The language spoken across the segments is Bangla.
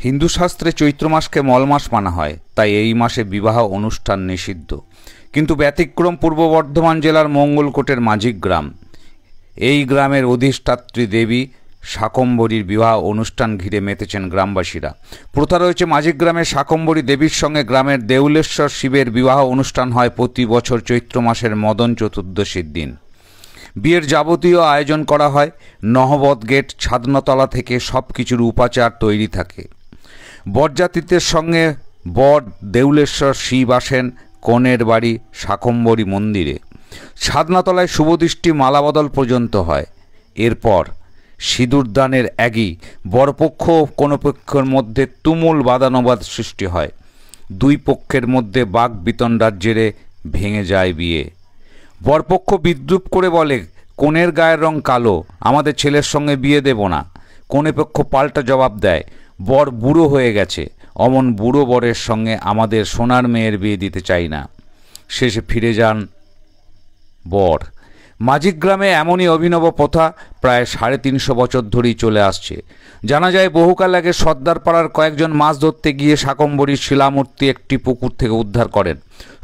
হিন্দু শাস্ত্রে চৈত্র মাসকে মল মাস মানা হয়, তাই এই মাসে বিবাহ অনুষ্ঠান নিষিদ্ধ। কিন্তু ব্যতিক্রম পূর্ব বর্ধমান জেলার মঙ্গলকোটের মাঝিক গ্রাম। এই গ্রামের অধিষ্ঠাত্রী দেবী শাকম্ভরীর বিবাহ অনুষ্ঠান ঘিরে মেতেছেন গ্রামবাসীরা। প্রথা রয়েছে, মাঝিক গ্রামের শাকম্ভরী দেবীর সঙ্গে গ্রামের দেউলেশ্বর শিবের বিবাহ অনুষ্ঠান হয় প্রতি বছর চৈত্র মাসের মদন চতুর্দশীর দিন। বিয়ের যাবতীয় আয়োজন করা হয়। নহবত গেট, ছাদনাতলা থেকে সব কিছুর উপাচার তৈরি থাকে। বরযাত্রীদের সঙ্গে বর দেউলেশ্বর শিব আসেন কনের বাড়ি শাকম্ভরী মন্দিরে। ছাদনাতলায় শুভদৃষ্টি মালাবদল পর্যন্ত হয়। এরপর সিঁদুরদানের আগেই বরপক্ষ ও কোনো পক্ষের মধ্যে তুমুল বাদানুবাদ সৃষ্টি হয়। দুই পক্ষের মধ্যে বাক বিতণ্ডার জেরে ভেঙে যায় বিয়ে। বরপক্ষ বিদ্রূপ করে বলে, কনের গায়ের রং কালো, আমাদের ছেলের সঙ্গে বিয়ে দেব না। কনেপক্ষ পাল্টা জবাব দেয়, বর বুড়ো হয়ে গেছে, অমন বুড়ো বরের সঙ্গে আমাদের সোনার মেয়ের বিয়ে দিতে চাই না। শেষে ফিরে যান বর। মাঝিক গ্রামে এমনই অভিনব প্রথা প্রায় 350 বছর ধরেই চলে আসছে। জানা যায়, বহুকাল আগে সর্দারপাড়ার কয়েকজন মাছ ধরতে গিয়ে শাকম্ভরীর শিলামূর্তি একটি পুকুর থেকে উদ্ধার করেন।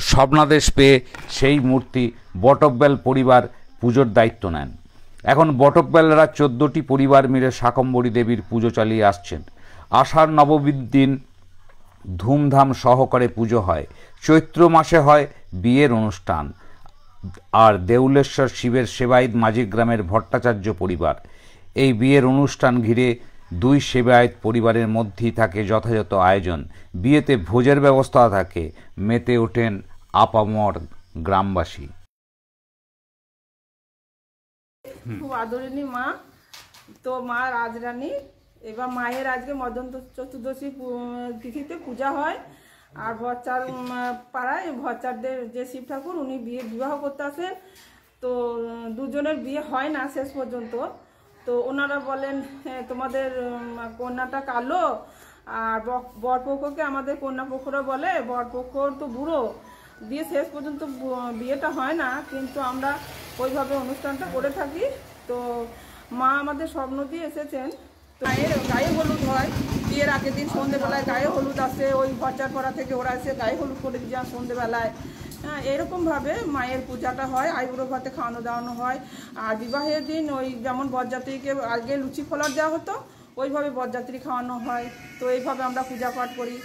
স্বপ্নাদেশ পেয়ে সেই মূর্তি বটব্যাল পরিবার পুজোর দায়িত্ব নেন। এখন বটব্যালরা 14টি পরিবার মিলে শাকম্ভরী দেবীর পুজো চালিয়ে আসছেন। আষাঢ় নবমীর দিন ধুমধাম সহকারে পুজো হয়। চৈত্র মাসে হয় বিয়ের অনুষ্ঠান। আর দেউলেশ্বর শিবের সেবায়িত মাঝিক গ্রামের ভট্টাচার্য পরিবার। এই বিয়ের অনুষ্ঠান ঘিরে দুই সেবায়িত পরিবারের মধ্যেই থাকে যথাযথ আয়োজন। বিয়েতে ভোজের ব্যবস্থা থাকে। মেতে ওঠেন আপামর গ্রামবাসী। খুব আদরণী মা, তো মা রাজরানী। এবার মায়ের আজকে মদন চতুর্দশী তিথিতে পূজা হয়। আর ভচ্চার পাড়ায় ভচ্চারদের যে শিব ঠাকুর, উনি বিবাহ করতে আসেন। তো দুজনের বিয়ে হয় না শেষ পর্যন্ত। তো ওনারা বলেন, তোমাদের কন্যাটা কালো। আর বরপক্ষকে আমাদের কন্যাপক্ষরা বলে, বরপক্ষ তো বুড়ো, বিয়ে শেষ পর্যন্ত বিয়েটা হয় না। কিন্তু আমরা ওইভাবে অনুষ্ঠানটা করে থাকি। তো মা আমাদের স্বপ্ন দিয়ে এসেছেন। তো গায়ে হলুদ হয় বিয়ের আগের দিন সন্ধ্যেবেলায়, গায়ে হলুদ আসে। ওই ভচ্চার পাড়া থেকে ওরা এসে গায়ে হলুদ করে দিয়ে যান সন্ধ্যেবেলায়। হ্যাঁ, এরকমভাবে মায়ের পূজাটা হয়। আইবুড়ো ভাতে খাওয়ানো দাওয়ানো হয়। আর বিবাহের দিন ওই যেমন বরযাত্রীকে আগে লুচি ফলার দেওয়া হতো, ওইভাবে বরযাত্রী খাওয়ানো হয়। তো এইভাবে আমরা পূজা পাঠ করি।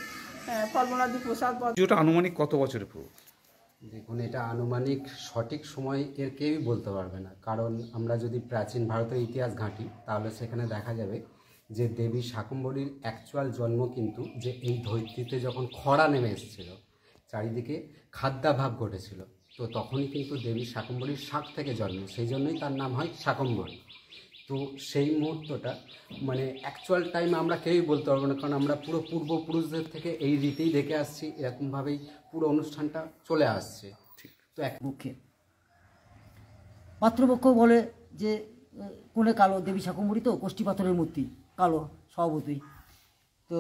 ফলমূলাদি প্রসাদ। পুজোটা আনুমানিক কত বছরের পুরো? দেখুন, এটা আনুমানিক সঠিক সময় এর কেউই বলতে পারবে না। কারণ আমরা যদি প্রাচীন ভারতের ইতিহাস ঘাঁটি, তাহলে সেখানে দেখা যাবে যে দেবী শাকম্ভরীর অ্যাকচুয়াল জন্ম কিন্তু যে এই ধরিত্রীতে যখন খরা নেমে এসেছিল, চারিদিকে খাদ্যাভাব ঘটেছিল, তো তখনই কিন্তু দেবী শাকম্ভরীর শাক থেকে জন্ম। সেই জন্যই তার নাম হয় শাকম্ভরী। তো সেই মুহূর্তটা মানে অ্যাকচুয়াল টাইম আমরা কেউই বলতে পারবো না, কারণ আমরা পুরো পূর্বপুরুষদের থেকে এই রীতিই দেখে আসছি। এরকমভাবেই পুরো অনুষ্ঠানটা চলে আসছে। তো এক পক্ষে পাত্রপক্ষ বলে যে কোনে কালো, দেবী শাকম্ভরী তো কোষ্ঠী পাথরের মূর্তি, কালো স্বভাবতই। তো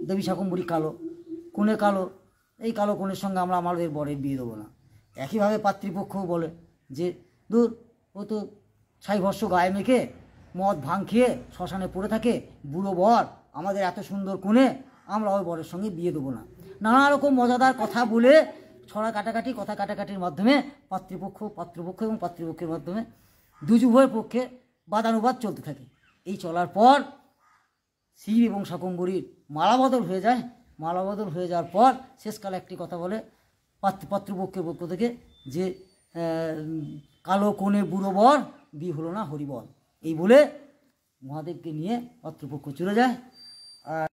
দেবী শাকম্ভরী কালো, কোনে কালো, এই কালো কোণের সঙ্গে আমরা আমাদের বরের বিয়ে দেবো না। একইভাবে পাত্রীপক্ষও বলে যে দূর, ও তো ছাইভস্য গায়ে মেখে মদ ভাঙ খেয়ে শ্মশানে পড়ে থাকে, বুড়ো বর, আমাদের এত সুন্দর কোণে, আমরা ওই বরের সঙ্গে বিয়ে দেবো না। নানা রকম মজাদার কথা বলে ছড়া কাটাকাটি, কথা কাটাকাটির মাধ্যমে পাত্রপক্ষ এবং পাত্রীপক্ষের মাধ্যমে উভয়ের পক্ষে বাদানুবাদ চলতে থাকে। এই চলার পর শিব এবং শাকম্ভরীর মালাবদল হয়ে যায়। মালাবদল হয়ে যাওয়ার পর শেষকালে একটি কথা বলে পাত্রপক্ষের পক্ষ থেকে যে কালো কোণে বুড়ো বর, বিয়ে হলো না হরিবল। এই বলে মহাদেবকে নিয়ে পাত্রপক্ষ চলে যায়। আর